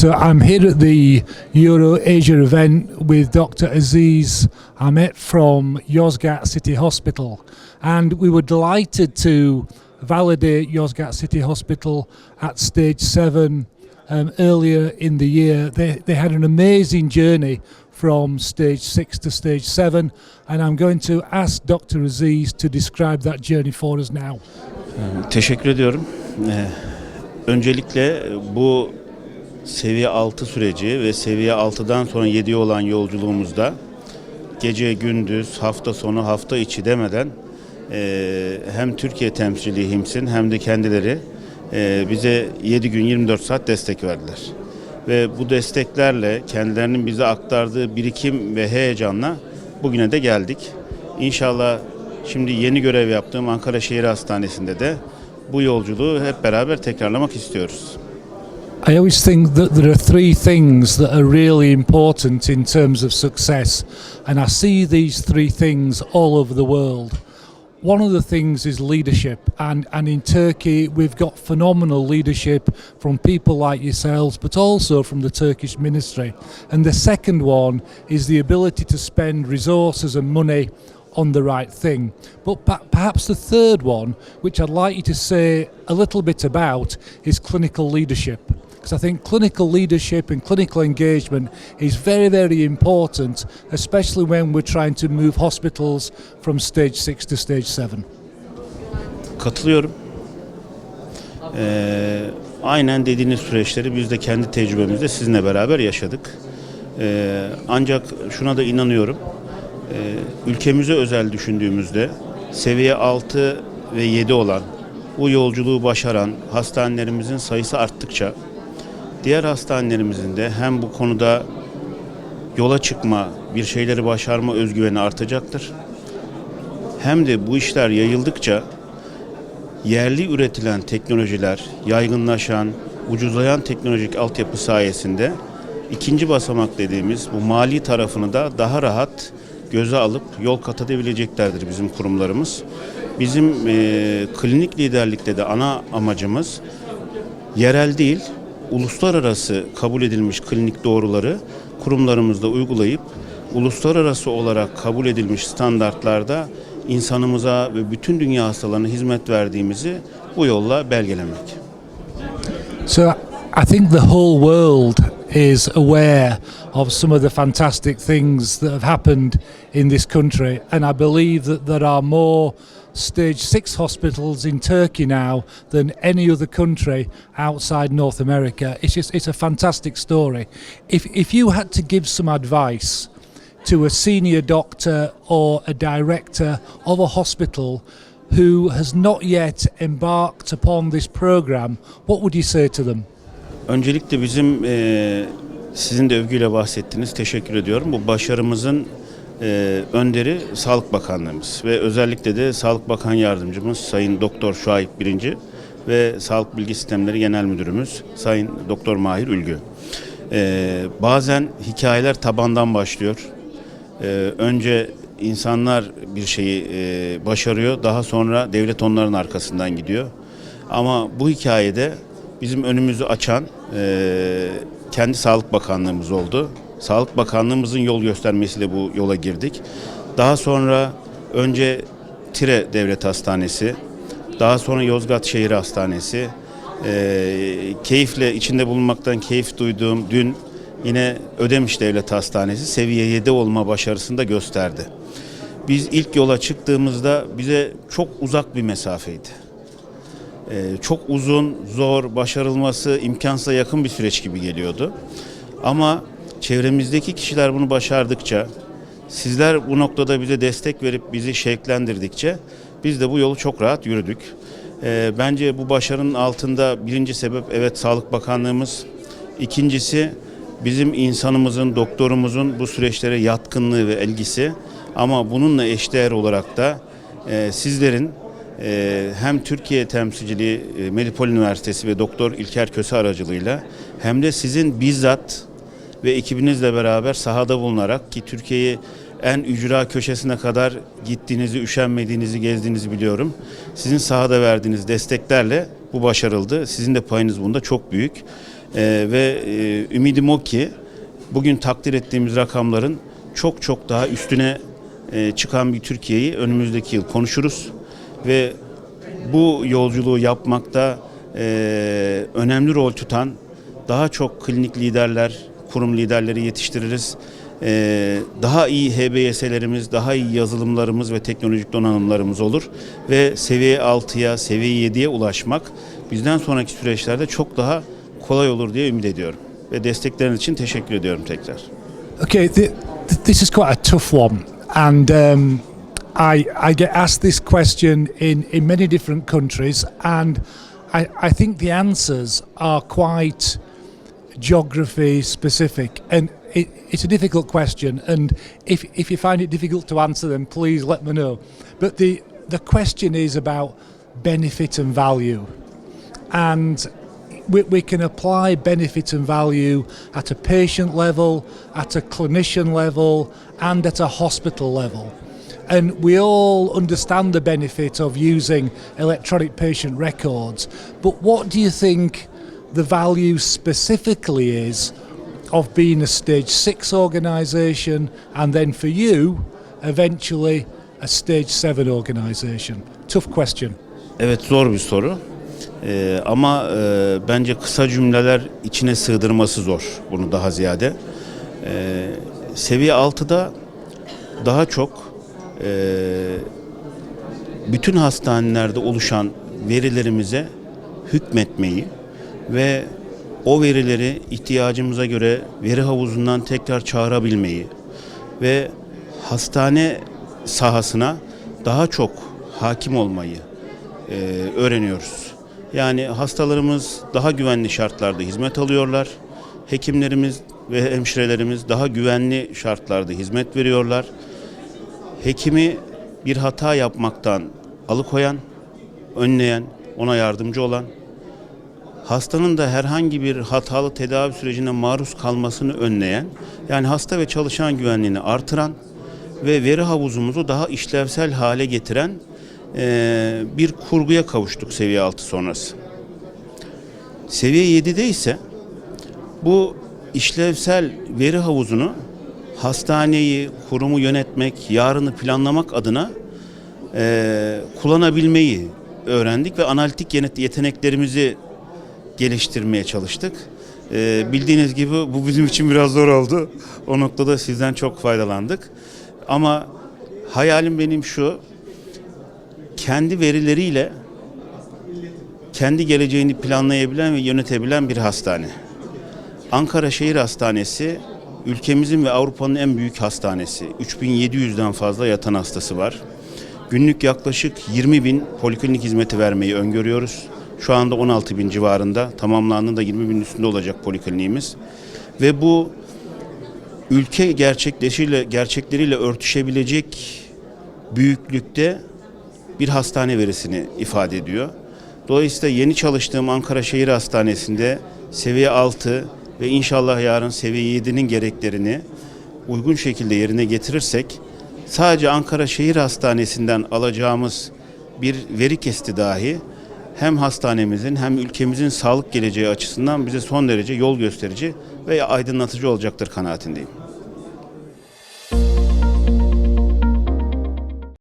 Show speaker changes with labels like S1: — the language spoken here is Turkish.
S1: So I'm here at the Euro-Asia event with Dr. Aziz Ahmet from Yozgat City Hospital, and we were delighted to validate Yozgat City Hospital at stage 7 earlier in the year. They had an amazing journey from stage 6 to stage 7, and I'm going to ask Dr. Aziz to describe that journey for us now.
S2: Teşekkür ediyorum. Öncelikle bu seviye 6 süreci ve seviye 6'dan sonra 7'ye olan yolculuğumuzda gece gündüz, hafta sonu, hafta içi demeden hem Türkiye temsilciliği HİMS'in hem de kendileri bize 7 gün 24 saat destek verdiler. Ve bu desteklerle kendilerinin bize aktardığı birikim ve heyecanla bugüne de geldik. İnşallah şimdi yeni görev yaptığım Ankara Şehir Hastanesi'nde de bu yolculuğu hep beraber tekrarlamak istiyoruz.
S1: I always think that there are three things that are really important in terms of success, and I see these three things all over the world. One of the things is leadership, and in Turkey we've got phenomenal leadership from people like yourselves, but also from the Turkish ministry. And the second one is the ability to spend resources and money on the right thing. But perhaps the third one, which I'd like you to say a little bit about, is clinical leadership. Because I think clinical leadership and clinical engagement is very, very important, especially when we're trying to move hospitals from stage 6 to stage 7.
S2: Katılıyorum. Aynen dediğiniz süreçleri biz de kendi tecrübemizde sizinle beraber yaşadık. Ancak şuna da inanıyorum. Ülkemize özel düşündüğümüzde seviye 6 ve 7 olan bu yolculuğu başaran hastanelerimizin sayısı arttıkça diğer hastanelerimizin de hem bu konuda yola çıkma, bir şeyleri başarma özgüveni artacaktır. Hem de bu işler yayıldıkça yerli üretilen teknolojiler, yaygınlaşan, ucuzlayan teknolojik altyapı sayesinde ikinci basamak dediğimiz bu mali tarafını da daha rahat göze alıp yol kat edebileceklerdir bizim kurumlarımız. Bizim klinik liderlikte de ana amacımız yerel değil, uluslararası kabul edilmiş klinik doğruları kurumlarımızda uygulayıp uluslararası olarak kabul edilmiş standartlarda insanımıza ve bütün dünya hastalarına hizmet verdiğimizi bu yolla belgelemek.
S1: So I think the whole world is aware of some of the fantastic things that have happened in this country, and I believe that there are more stage 6 hospitals in Turkey now than any other country outside North America. It's a fantastic story. If you had to give some advice to a senior doctor or a director of a hospital who has not yet embarked upon this program, what would you say to them?
S2: Öncelikle bizim sizin de övgüyle bahsettiğiniz, teşekkür ediyorum. Bu başarımızın önderi Sağlık Bakanlığımız ve özellikle de Sağlık Bakan Yardımcımız Sayın Doktor Şuayb Birinci ve Sağlık Bilgi Sistemleri Genel Müdürümüz Sayın Doktor Mahir Ülgü. Bazen hikayeler tabandan başlıyor. Önce insanlar bir şeyi başarıyor, daha sonra devlet onların arkasından gidiyor. Ama bu hikayede bizim önümüzü açan kendi Sağlık Bakanlığımız oldu. Sağlık Bakanlığımızın yol göstermesiyle bu yola girdik. Daha sonra önce Tire Devlet Hastanesi, daha sonra Yozgat Şehir Hastanesi, keyifle içinde bulunmaktan keyif duyduğum dün yine Ödemiş Devlet Hastanesi seviye 7 olma başarısını da gösterdi. Biz ilk yola çıktığımızda bize çok uzak bir mesafeydi. Çok uzun, zor, başarılması imkansıza yakın bir süreç gibi geliyordu. Ama çevremizdeki kişiler bunu başardıkça, sizler bu noktada bize destek verip bizi şevklendirdikçe biz de bu yolu çok rahat yürüdük. Bence bu başarının altında birinci sebep evet Sağlık Bakanlığımız, ikincisi bizim insanımızın, doktorumuzun bu süreçlere yatkınlığı ve ilgisi, ama bununla eşdeğer olarak da sizlerin hem Türkiye temsilciliği Medipol Üniversitesi ve Doktor İlker Köse aracılığıyla hem de sizin bizzat ve ekibinizle beraber sahada bulunarak, ki Türkiye'yi en ücra köşesine kadar gittiğinizi, üşenmediğinizi, gezdiğinizi biliyorum. Sizin sahada verdiğiniz desteklerle bu başarıldı. Sizin de payınız bunda çok büyük. Ümidim o ki bugün takdir ettiğimiz rakamların çok çok daha üstüne çıkan bir Türkiye'yi önümüzdeki yıl konuşuruz ve bu yolculuğu yapmakta önemli rol tutan daha çok klinik liderler, kurum liderleri yetiştiririz. Daha iyi HBS'lerimiz, daha iyi yazılımlarımız ve teknolojik donanımlarımız olur ve seviye 6'ya, seviye 7'ye ulaşmak bizden sonraki süreçlerde çok daha kolay olur diye ümit ediyorum. Ve destekleriniz için teşekkür ediyorum tekrar.
S1: Okay, this is quite a tough one, and I get asked this question in many different countries, and I think the answers are quite geography specific, and it's a difficult question. And if you find it difficult to answer, then please let me know. But the question is about benefit and value, and we can apply benefit and value at a patient level, at a clinician level, and at a hospital level. And we all understand the benefit of using electronic patient records, but what do you think the value specifically is of being a stage 6 organisation, and then for you, eventually a stage 7 organisation? Tough question.
S2: Evet, zor bir soru. Ama bence kısa cümleler içine sığdırması zor bunu daha ziyade. Seviye 6'da daha çok bütün hastanelerde oluşan verilerimize hükmetmeyi ve o verileri ihtiyacımıza göre veri havuzundan tekrar çağırabilmeyi ve hastane sahasına daha çok hakim olmayı öğreniyoruz. Yani hastalarımız daha güvenli şartlarda hizmet alıyorlar. Hekimlerimiz ve hemşirelerimiz daha güvenli şartlarda hizmet veriyorlar. Hekimi bir hata yapmaktan alıkoyan, önleyen, ona yardımcı olan, hastanın da herhangi bir hatalı tedavi sürecine maruz kalmasını önleyen, yani hasta ve çalışan güvenliğini artıran ve veri havuzumuzu daha işlevsel hale getiren bir kurguya kavuştuk seviye 6 sonrası. Seviye 7'de ise bu işlevsel veri havuzunu hastaneyi, kurumu yönetmek, yarını planlamak adına kullanabilmeyi öğrendik ve analitik yeteneklerimizi geliştirmeye çalıştık. Bildiğiniz gibi bu bizim için biraz zor oldu. O noktada sizden çok faydalandık. Ama hayalim benim şu: kendi verileriyle kendi geleceğini planlayabilen ve yönetebilen bir hastane. Ankara Şehir Hastanesi ülkemizin ve Avrupa'nın en büyük hastanesi. 3700'den fazla yatan hastası var. Günlük yaklaşık 20.000 poliklinik hizmeti vermeyi öngörüyoruz. Şu anda 16.000 civarında, tamamlandığında 20.000'in üstünde olacak polikliniğimiz. Ve bu ülke gerçekleriyle örtüşebilecek büyüklükte bir hastane verisini ifade ediyor. Dolayısıyla yeni çalıştığım Ankara Şehir Hastanesi'nde seviye 6 ve inşallah yarın seviye 7'nin gereklerini uygun şekilde yerine getirirsek, sadece Ankara Şehir Hastanesi'nden alacağımız bir veri kesti dahi hem hastanemizin hem ülkemizin sağlık geleceği açısından bize son derece yol gösterici ve aydınlatıcı olacaktır kanaatindeyim.